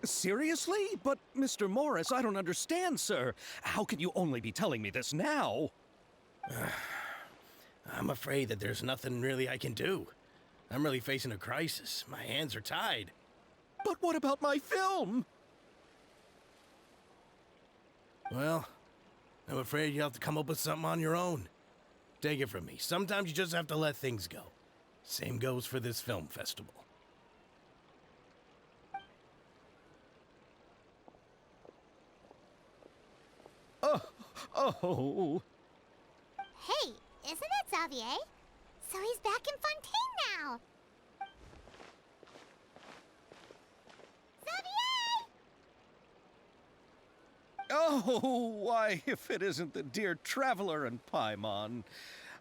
Seriously? But, Mr. Morris, I don't understand, sir. How can you only be telling me this now? I'm afraid that there's nothing really I can do. I'm really facing a crisis. My hands are tied. But what about my film? Well, I'm afraid you'll have to come up with something on your own. Take it from me. Sometimes you just have to let things go. Same goes for this film festival. Oh. Hey, isn't that Xavier? So he's back in Fontaine now. Xavier! Oh, why, if it isn't the dear Traveler and Paimon.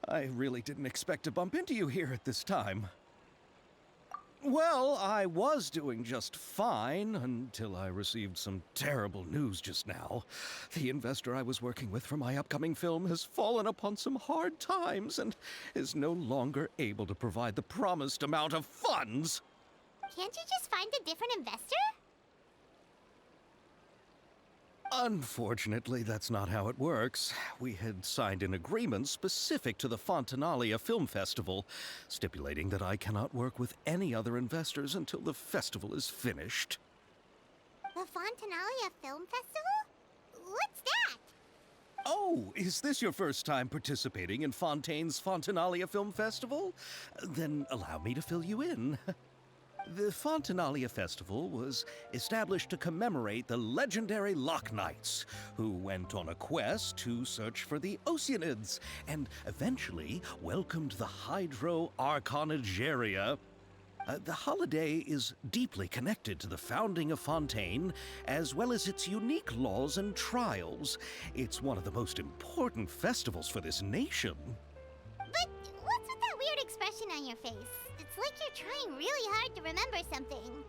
I really didn't expect to bump into you here at this time. Well, I was doing just fine until I received some terrible news just now. The investor I was working with for my upcoming film has fallen upon some hard times and is no longer able to provide the promised amount of funds. Can't you just find a different investor? Unfortunately, that's not how it works. We had signed an agreement specific to the Fontanalia Film Festival, stipulating that I cannot work with any other investors until the festival is finished. The Fontanalia Film Festival? What's that? Oh, is this your first time participating in Fontaine's Fontanalia Film Festival? Then allow me to fill you in. The Fontanalia Festival was established to commemorate the legendary Loch Knights, who went on a quest to search for the Oceanids and eventually welcomed the Hydro Arconageria. The holiday is deeply connected to the founding of Fontaine, as well as its unique laws and trials. It's one of the most important festivals for this nation. But what's with that weird expression on your face? It's like you're trying really hard to remember something.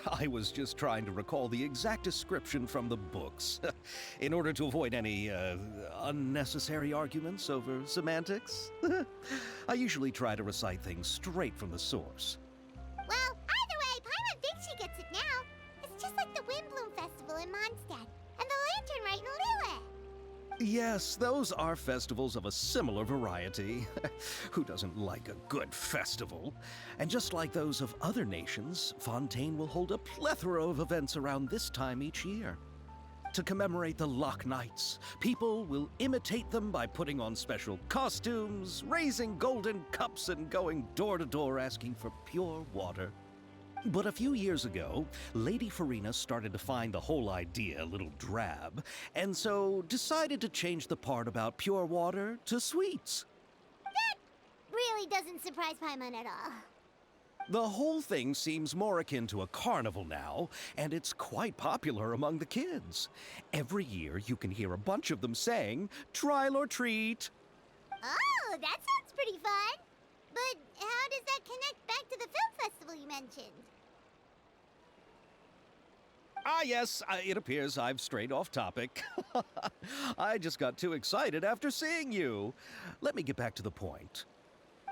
I was just trying to recall the exact description from the books, in order to avoid any unnecessary arguments over semantics. I usually try to recite things straight from the source. Well, either way, Paimon thinks she gets it now. It's just like the Windbloom Festival in Mondstadt, and the Lantern Rite in Lille. Yes, those are festivals of a similar variety. Who doesn't like a good festival? And just like those of other nations, Fontaine will hold a plethora of events around this time each year. To commemorate the Loch Knights, people will imitate them by putting on special costumes, raising golden cups, and going door to door asking for pure water. But a few years ago, Lady Farina started to find the whole idea a little drab, and so decided to change the part about pure water to sweets. That really doesn't surprise Paimon at all. The whole thing seems more akin to a carnival now, and it's quite popular among the kids. Every year you can hear a bunch of them saying, "Trial or treat." Oh, that sounds pretty fun. But how does that connect back to the film festival you mentioned? Ah, yes, it appears I've strayed off topic. I just got too excited after seeing you. Let me get back to the point.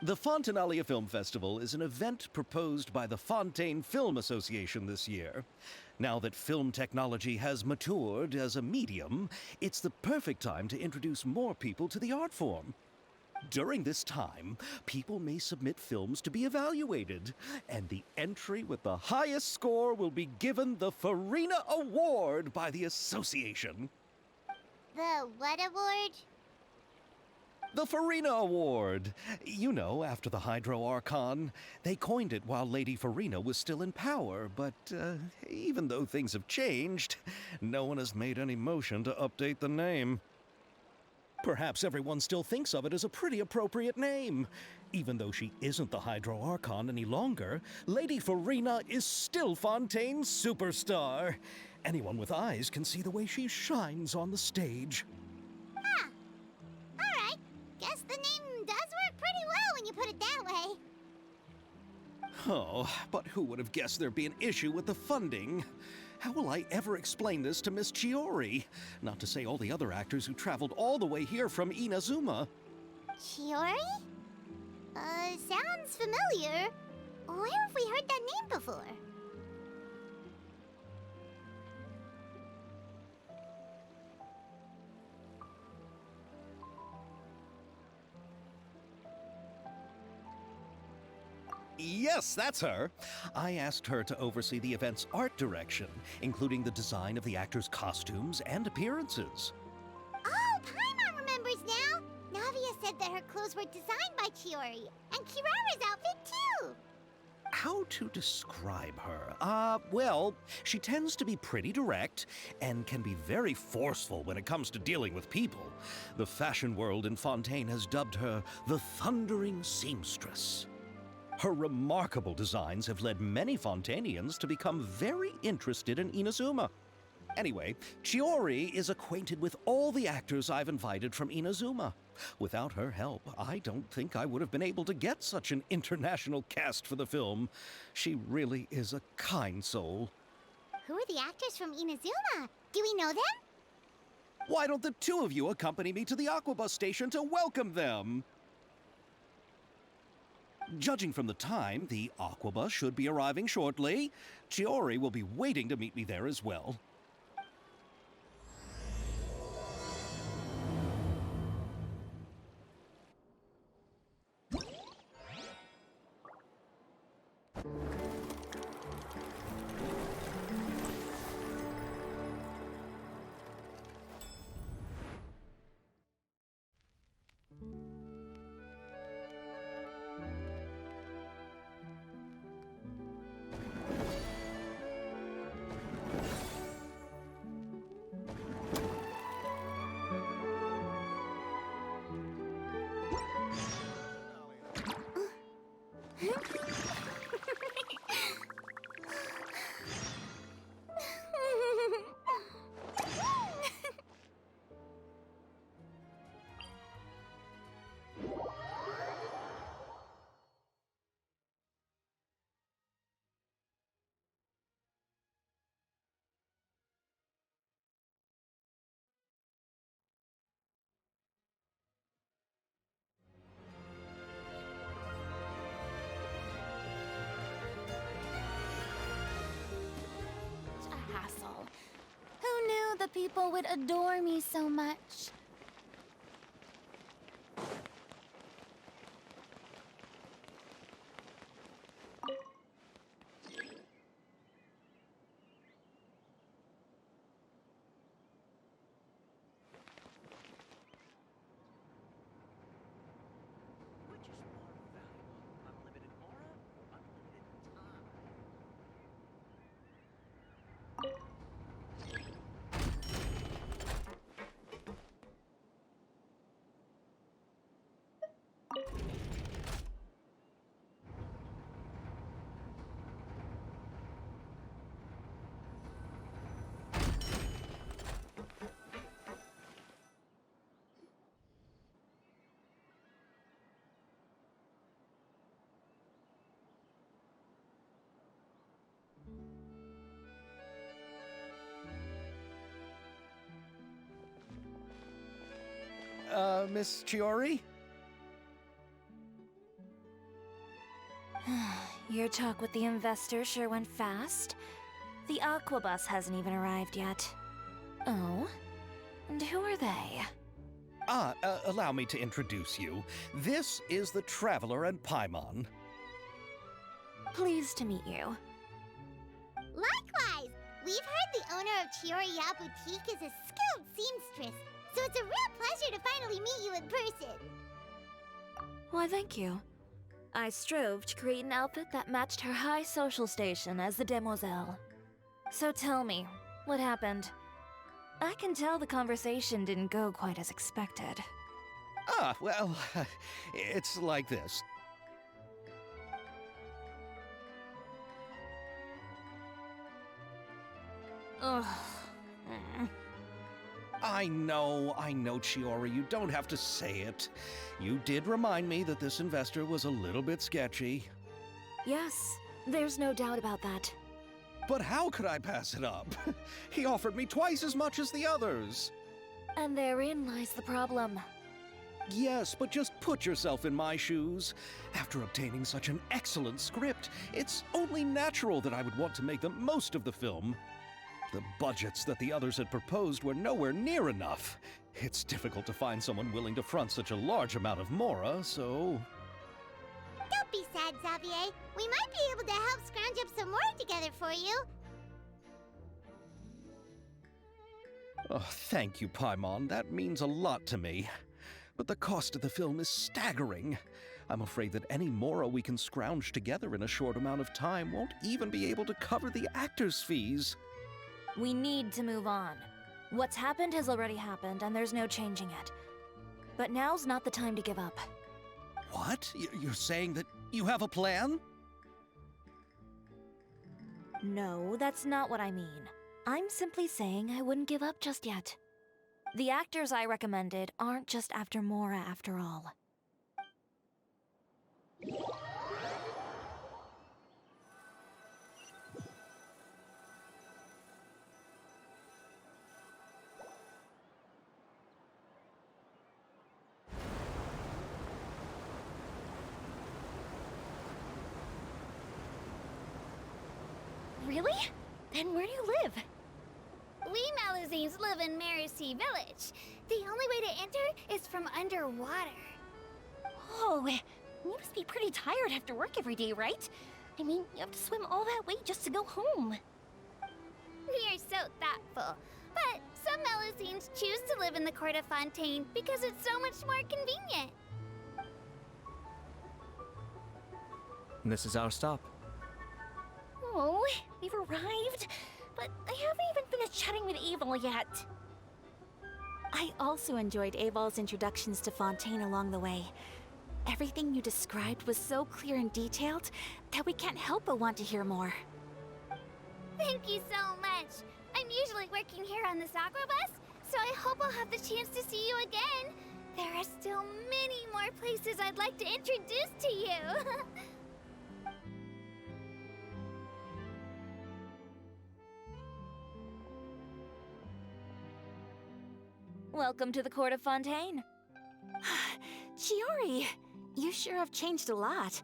The Fontanalia Film Festival is an event proposed by the Fontaine Film Association this year. Now that film technology has matured as a medium, it's the perfect time to introduce more people to the art form. During this time, people may submit films to be evaluated, and the entry with the highest score will be given the Farina Award by the association. The what award? The Farina Award. You know, after the Hydro Archon. They coined it while Lady Farina was still in power, but even though things have changed, no one has made any motion to update the name. Perhaps everyone still thinks of it as a pretty appropriate name. Even though she isn't the Hydro Archon any longer, Lady Farina is still Fontaine's superstar. Anyone with eyes can see the way she shines on the stage. Huh. Alright. Guess the name does work pretty well when you put it that way. Oh, but who would have guessed there'd be an issue with the funding? How will I ever explain this to Miss Chiori? Not to say all the other actors who traveled all the way here from Inazuma. Chiori? Sounds familiar. Where have we heard that name before? Yes, that's her. I asked her to oversee the event's art direction, including the design of the actors' costumes and appearances. Oh, Paimon remembers now! Navia said that her clothes were designed by Chiori, and Kirara's outfit too! How to describe her? Well, she tends to be pretty direct and can be very forceful when it comes to dealing with people. The fashion world in Fontaine has dubbed her the Thundering Seamstress. Her remarkable designs have led many Fontainians to become very interested in Inazuma. Anyway, Chiori is acquainted with all the actors I've invited from Inazuma. Without her help, I don't think I would have been able to get such an international cast for the film. She really is a kind soul. Who are the actors from Inazuma? Do we know them? Why don't the two of you accompany me to the Aquabus station to welcome them? Judging from the time, the Aquabus should be arriving shortly. Chiori will be waiting to meet me there as well. Who knew the people would adore me so much? Miss Chiori? Your talk with the investor sure went fast. The Aquabus hasn't even arrived yet. Oh? And who are they? Allow me to introduce you. This is the Traveler and Paimon. Pleased to meet you. Likewise! We've heard the owner of Chioriya Boutique is a skilled seamstress, so it's a real pleasure to finally meet you in person. Why, thank you. I strove to create an outfit that matched her high social station as the demoiselle. So tell me, what happened? I can tell the conversation didn't go quite as expected. Well, it's like this. Ugh. I know, Chiori, you don't have to say it. You did remind me that this investor was a little bit sketchy. Yes, there's no doubt about that. But how could I pass it up? He offered me twice as much as the others. And therein lies the problem. Yes, but just put yourself in my shoes. After obtaining such an excellent script, it's only natural that I would want to make the most of the film. The budgets that the others had proposed were nowhere near enough. It's difficult to find someone willing to front such a large amount of mora, so... Don't be sad, Xavier. We might be able to help scrounge up some more together for you. Oh, thank you, Paimon. That means a lot to me. But the cost of the film is staggering. I'm afraid that any mora we can scrounge together in a short amount of time won't even be able to cover the actors' fees. We need to move on. What's happened has already happened, and there's no changing it. But now's not the time to give up. What? You're saying that you have a plan? No, that's not what I mean. I'm simply saying I wouldn't give up just yet. The actors I recommended aren't just after mora after all. Really? Then where do you live? We Melusines live in Mercy Village. The only way to enter is from underwater. Oh, you must be pretty tired after work every day, right? I mean, you have to swim all that way just to go home. We are so thoughtful. But some Melusines choose to live in the Court of Fontaine because it's so much more convenient. This is our stop. Oh, we've arrived, but I haven't even finished chatting with Aval yet. I also enjoyed Aval's introductions to Fontaine along the way. Everything you described was so clear and detailed that we can't help but want to hear more. Thank you so much. I'm usually working here on the Sakura bus, so I hope I'll have the chance to see you again. There are still many more places I'd like to introduce to you. Welcome to the Court of Fontaine. Chiori, you sure have changed a lot.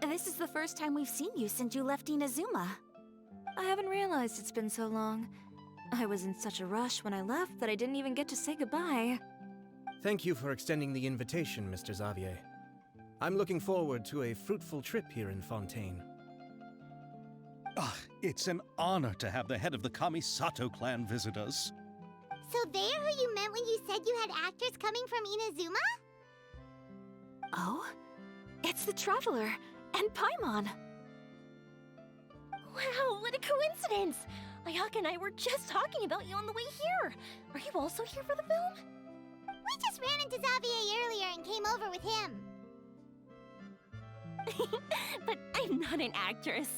This is the first time we've seen you since you left Inazuma. I haven't realized it's been so long. I was in such a rush when I left that I didn't even get to say goodbye. Thank you for extending the invitation, Mr. Xavier. I'm looking forward to a fruitful trip here in Fontaine. It's an honor to have the head of the Kamisato clan visit us. So they're who you meant when you said you had actors coming from Inazuma? Oh? It's the Traveler and Paimon. Wow, what a coincidence! Ayaka and I were just talking about you on the way here. Are you also here for the film? We just ran into Xavier earlier and came over with him. But I'm not an actress.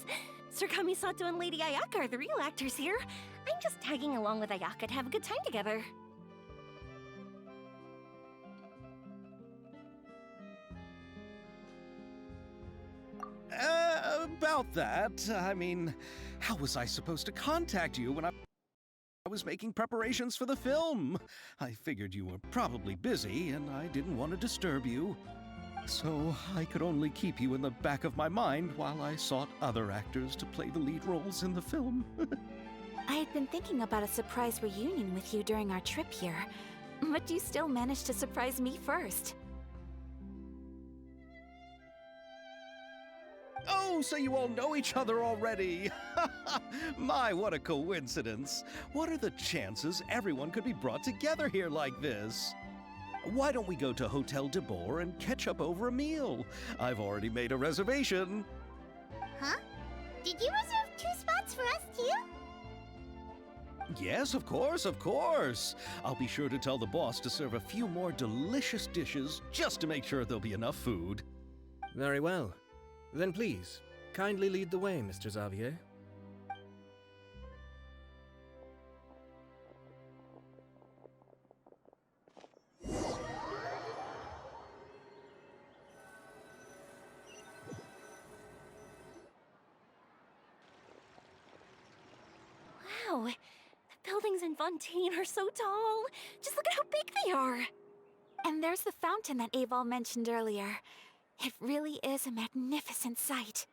Sir Kamisato and Lady Ayaka are the real actors here. I'm just tagging along with Ayaka to have a good time together. About that, I mean, how was I supposed to contact you when I was making preparations for the film? I figured you were probably busy, and I didn't want to disturb you. So I could only keep you in the back of my mind while I sought other actors to play the lead roles in the film. I had been thinking about a surprise reunion with you during our trip here, but you still managed to surprise me first. Oh, so you all know each other already! My, what a coincidence! What are the chances everyone could be brought together here like this? Why don't we go to Hotel de Boer and catch up over a meal? I've already made a reservation. Huh? Did you reserve 2 spots for us too? Yes, of course, of course. I'll be sure to tell the boss to serve a few more delicious dishes just to make sure there'll be enough food. Very well. Then please, kindly lead the way, Mr. Xavier. Wow, the buildings in Fontaine are so tall. Just look at how big they are. And there's the fountain that Aval mentioned earlier. It really is a magnificent sight.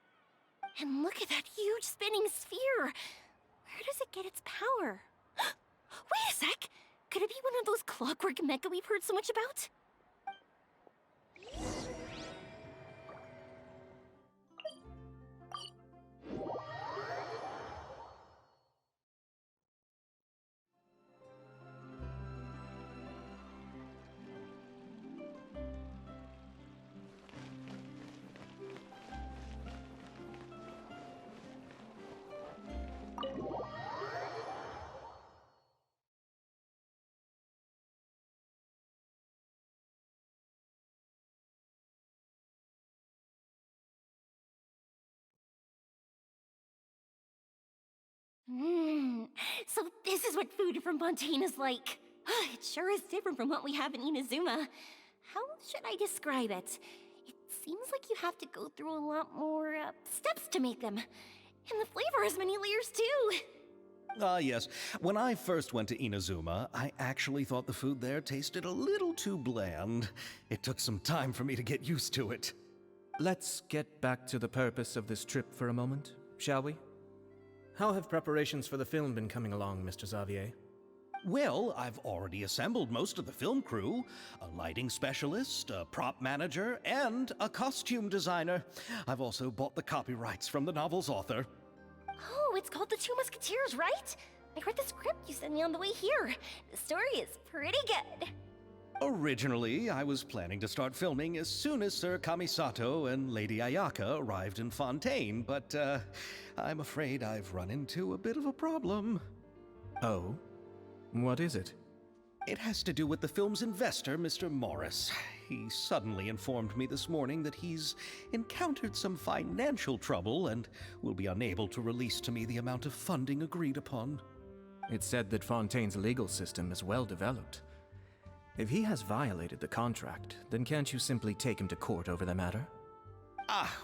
And look at that huge spinning sphere! Where does it get its power? Wait a sec! Could it be one of those clockwork mecha we've heard so much about? So this is what food from Fontaine is like. It sure is different from what we have in Inazuma. How should I describe it? It seems like you have to go through a lot more steps to make them. And the flavor has many layers too. Yes. When I first went to Inazuma, I actually thought the food there tasted a little too bland. It took some time for me to get used to it. Let's get back to the purpose of this trip for a moment, shall we? How have preparations for the film been coming along, Mr. Xavier? Well, I've already assembled most of the film crew, a lighting specialist, a prop manager, and a costume designer. I've also bought the copyrights from the novel's author. Oh, it's called The Two Musketeers, right? I read the script you sent me on the way here. The story is pretty good. Originally, I was planning to start filming as soon as Sir Kamisato and Lady Ayaka arrived in Fontaine, but I'm afraid I've run into a bit of a problem. Oh? What is it? It has to do with the film's investor, Mr. Morris. He suddenly informed me this morning that he's encountered some financial trouble and will be unable to release to me the amount of funding agreed upon. It's said that Fontaine's legal system is well developed. If he has violated the contract, then can't you simply take him to court over the matter?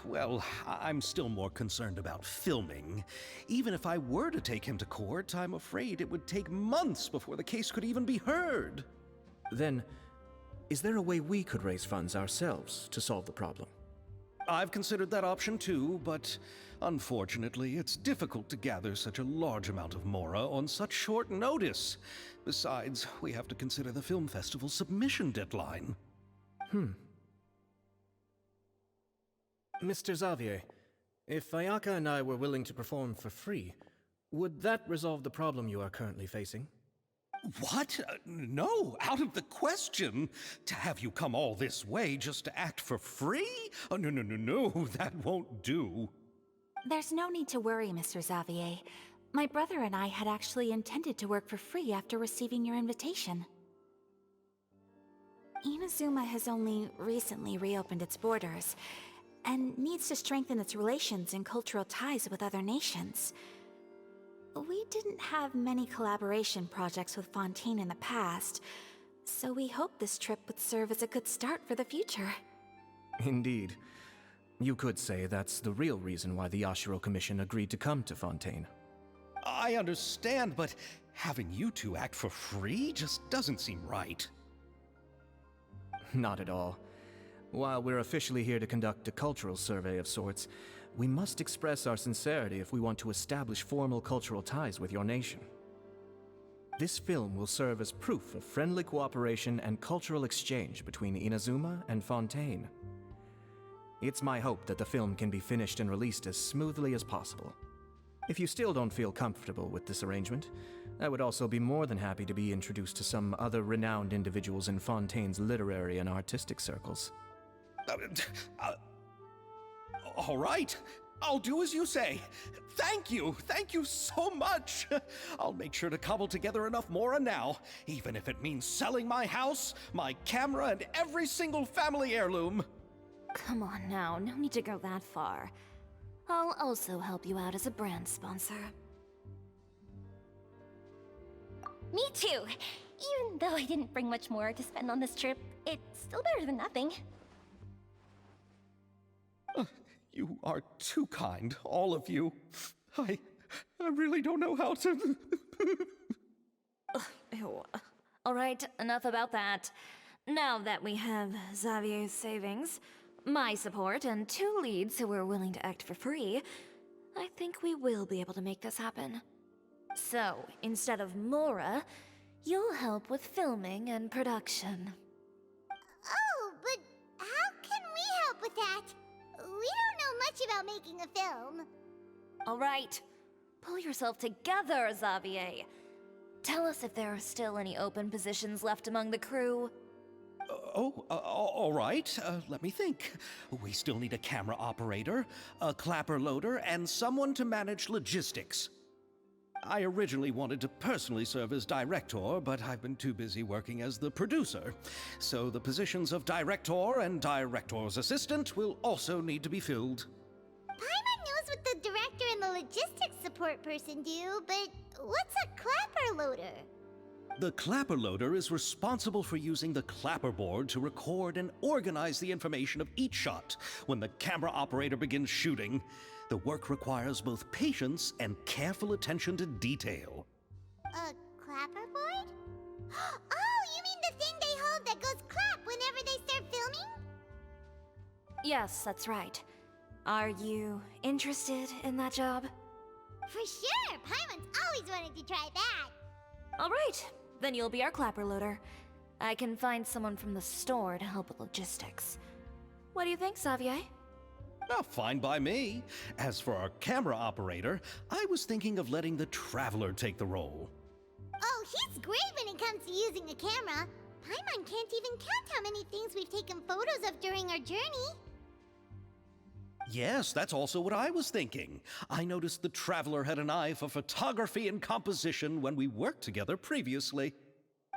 Well, I'm still more concerned about filming. Even if I were to take him to court, I'm afraid it would take months before the case could even be heard. Then, is there a way we could raise funds ourselves to solve the problem? I've considered that option too, but unfortunately, it's difficult to gather such a large amount of mora on such short notice. Besides, we have to consider the film festival submission deadline. Mr. Xavier, if Ayaka and I were willing to perform for free, would that resolve the problem you are currently facing? What? No, out of the question. To have you come all this way just to act for free? Oh, no, that won't do. There's no need to worry, Mr. Xavier. My brother and I had actually intended to work for free after receiving your invitation. Inazuma has only recently reopened its borders, and needs to strengthen its relations and cultural ties with other nations. We didn't have many collaboration projects with Fontaine in the past, so we hoped this trip would serve as a good start for the future. Indeed. You could say that's the real reason why the Yashiro Commission agreed to come to Fontaine. I understand, but having you two act for free just doesn't seem right. Not at all. While we're officially here to conduct a cultural survey of sorts, we must express our sincerity if we want to establish formal cultural ties with your nation. This film will serve as proof of friendly cooperation and cultural exchange between Inazuma and Fontaine. It's my hope that the film can be finished and released as smoothly as possible. If you still don't feel comfortable with this arrangement, I would also be more than happy to be introduced to some other renowned individuals in Fontaine's literary and artistic circles. All right, I'll do as you say. Thank you so much. I'll make sure to cobble together enough mora now, even if it means selling my house, my camera, and every single family heirloom. Come on now, no need to go that far. I'll also help you out as a brand sponsor. Me too! Even though I didn't bring much more to spend on this trip, it's still better than nothing. You are too kind, all of you. I really don't know how to... Ew. All right, enough about that. Now that we have Xavier's savings, my support, and 2 leads who are willing to act for free, I think we will be able to make this happen. So, instead of Mora, you'll help with filming and production. Oh, but how can we help with that? We don't know much about making a film. Alright, pull yourself together, Xavier. Tell us if there are still any open positions left among the crew. All right. Let me think. We still need a camera operator, a clapper loader, and someone to manage logistics. I originally wanted to personally serve as director, but I've been too busy working as the producer. So the positions of director and director's assistant will also need to be filled. Paimon knows what the director and the logistics support person do, but what's a clapper loader? The clapper loader is responsible for using the clapper board to record and organize the information of each shot when the camera operator begins shooting. The work requires both patience and careful attention to detail. A clapper board? Oh, you mean the thing they hold that goes clap whenever they start filming? Yes, that's right. Are you interested in that job? For sure! Paimon's always wanted to try that. Alright, then you'll be our clapper loader. I can find someone from the store to help with logistics. What do you think, Xavier? Oh, fine by me. As for our camera operator, I was thinking of letting the Traveler take the role. Oh, he's great when it comes to using a camera. Paimon can't even count how many things we've taken photos of during our journey. Yes, that's also what I was thinking. I noticed the Traveler had an eye for photography and composition when we worked together previously.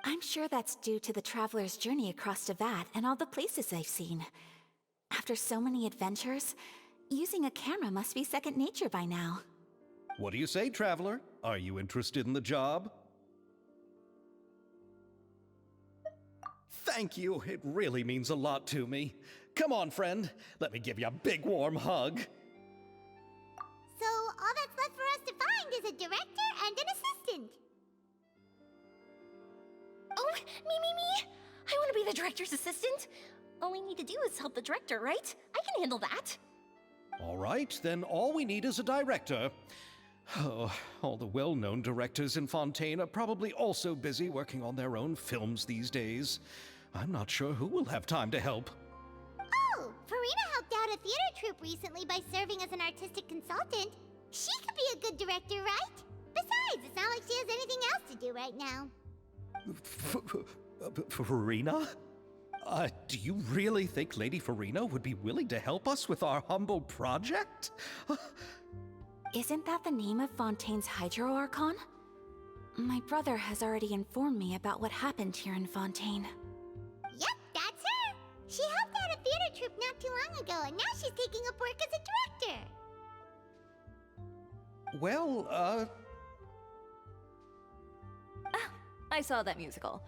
I'm sure that's due to the Traveler's journey across Devat and all the places they've seen. After so many adventures, using a camera must be second nature by now. What do you say, Traveler? Are you interested in the job? Thank you. It really means a lot to me. Come on, friend. Let me give you a big warm hug. So all that's left for us to find is a director and an assistant. Oh, me! I want to be the director's assistant! All we need to do is help the director, right? I can handle that. All right, then all we need is a director. Oh, all the well-known directors in Fontaine are probably also busy working on their own films these days. I'm not sure who will have time to help. Oh, Farina helped out a theater troupe recently by serving as an artistic consultant. She could be a good director, right? Besides, it's not like she has anything else to do right now. Farina? Do you really think Lady Farina would be willing to help us with our humble project? Isn't that the name of Fontaine's Hydro Archon? My brother has already informed me about what happened here in Fontaine. Yep, that's her. She helped out a theater troupe not too long ago, and now she's taking up work as a director. Well, I saw that musical.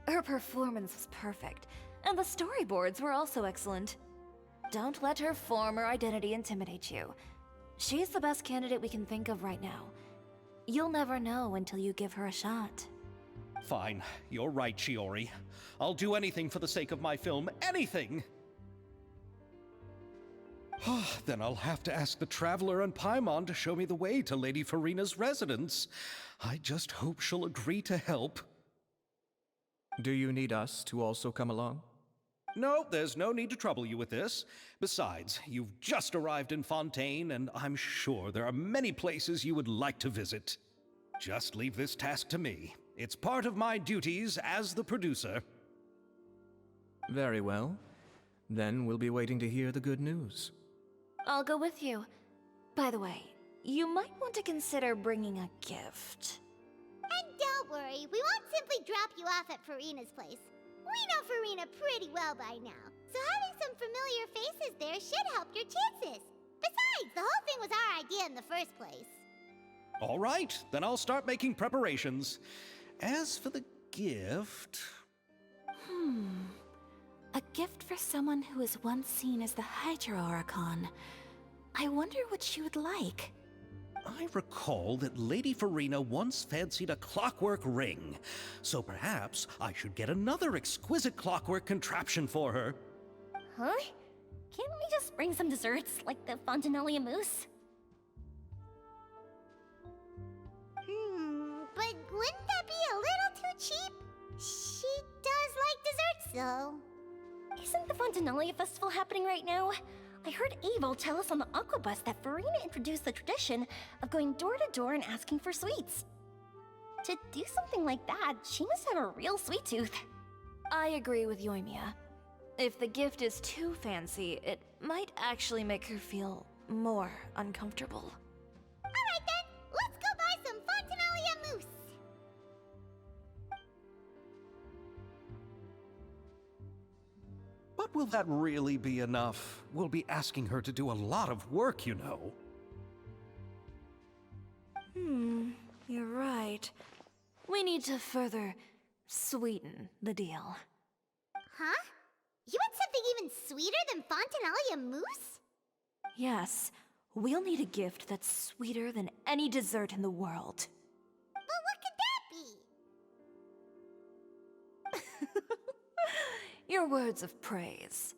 Her performance was perfect, and the storyboards were also excellent. Don't let her former identity intimidate you. She's the best candidate we can think of right now. You'll never know until you give her a shot. fine. You're right, Shiori. I'll do anything for the sake of my film. Anything! Then I'll have to ask the Traveler and Paimon to show me the way to Lady Farina's residence. I just hope she'll agree to help. Do you need us to also come along? No, there's no need to trouble you with this. Besides, you've just arrived in Fontaine, and I'm sure there are many places you would like to visit. Just leave this task to me. It's part of my duties as the producer. Very well. Then we'll be waiting to hear the good news. I'll go with you. By the way, you might want to consider bringing a gift. And don't worry, we won't simply drop you off at Farina's place. We know Farina pretty well by now, so having some familiar faces there should help your chances. Besides, the whole thing was our idea in the first place. All right, then I'll start making preparations. As for the gift... A gift for someone who was once seen as the Hydro Archon. I wonder what she would like. I recall that Lady Farina once fancied a clockwork ring, so perhaps I should get another exquisite clockwork contraption for her. Huh? Can't we just bring some desserts, like the Fontanalia mousse? But wouldn't that be a little too cheap? She does like desserts, though. Isn't the Fontanalia festival happening right now? I heard Abel tell us on the Aquabus that Farina introduced the tradition of going door to door and asking for sweets. To do something like that, she must have a real sweet tooth. I agree with Yoimiya. If the gift is too fancy, it might actually make her feel more uncomfortable. Alright then, let's go buy some Fontanalia mousse. But will that really be enough? We'll be asking her to do a lot of work, you know. You're right. We need to further sweeten the deal. Huh? You want something even sweeter than Fontanalia mousse? Yes, we'll need a gift that's sweeter than any dessert in the world. But what could that be? Your words of praise.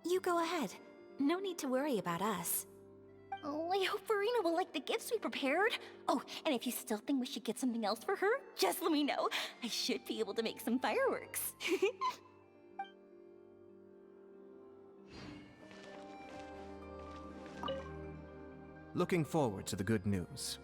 You go ahead. No need to worry about us. Oh, I hope Farina will like the gifts we prepared. Oh, and if you still think we should get something else for her, just let me know. I should be able to make some fireworks. Looking forward to the good news.